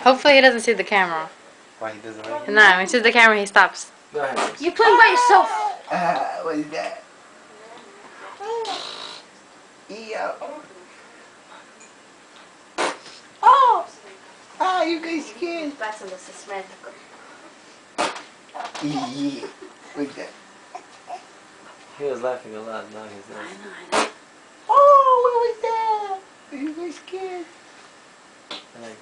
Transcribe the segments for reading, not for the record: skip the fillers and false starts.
Hopefully he doesn't see the camera. Why he doesn't like it? No, when he sees the camera, he stops. Go ahead. You're playing by yourself. What is that? Yeah. Oh! Ah, you guys scared. That's Mr. Smith. Yeah. What's that? He was laughing a lot, now he's not. I know. Oh, what was that? Are you guys scared? Like,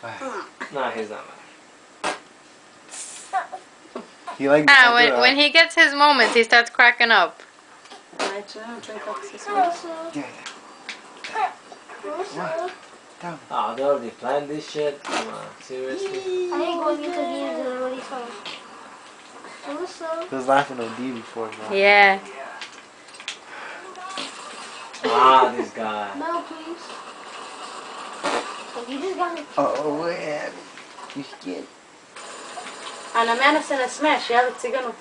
What? nah, he's not laughing. He like Ah, when he gets his moments, he starts cracking up. I drink up this one. Yeah. What? Down. Oh, they already planned this shit? Come on, seriously? I ain't going into games and already saw. He was laughing OD before, bro. Yeah. Ah, this guy. No, please. You just got me. Oh, what happened? You scared? A na mene se ne smeš, jel ciganu?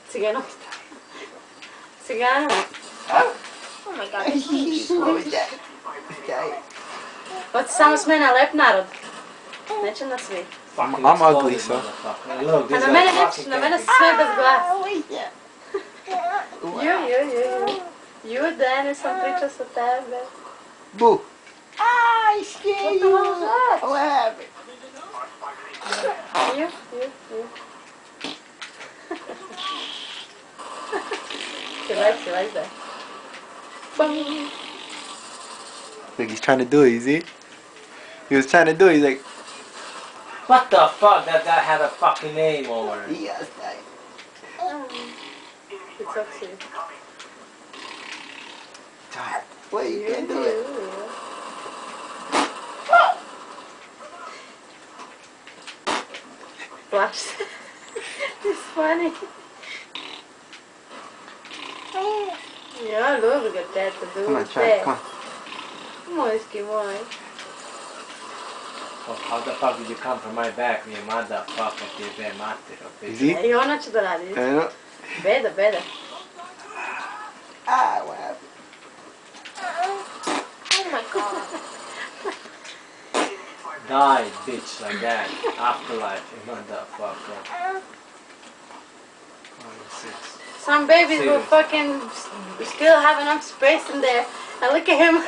Ciganu? Ciganu? Oh my god. What was that? What's that? Hoće samo s mene lep narod. Neće na svi. Fucking I'm ugly, exploded, so. motherfucker. Look, A this na guy mene fucking neće, na mene can't se sve bez glasa. What was that? Ju, Denis sam pričao sa tebe. Boo. Ah, I scared What the you. hell was that? What happened? Ju. She likes that. Look, he's trying to do it, you see? He was trying to do it, he's like, What the fuck? That guy had a fucking name over it. yes, like, It's so sweet. what you can do it? Watch. It's funny. Ja, lubi ga teta, Come on, dude. try it, come on. Mojski moj. Oh, how the fuck did you come from my back, you motherfucker, ti be matero, You bitch. see? I ona će da radi. I know. Beda. Ah, what happened? Oh my god. Die, bitch, like that. Afterlife, you motherfucker. Some babies will Serious. fucking still have enough space in there. And look at him.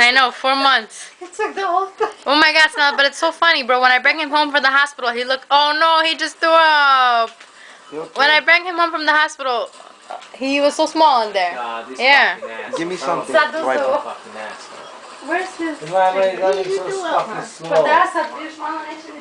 I know, 4 months. It took the whole thing. Oh my gosh, no, but it's so funny, bro. When I bring him home from the hospital, he look. Oh no, he just threw up. You okay? When I bring him home from the hospital, he was so small in there. God, this Yeah. fucking ass. Give me something Sad to wipe also. off. Fucking asshole. Where's his... Why am I running so fucking slow? Pa da sad, vidiš malo neće ni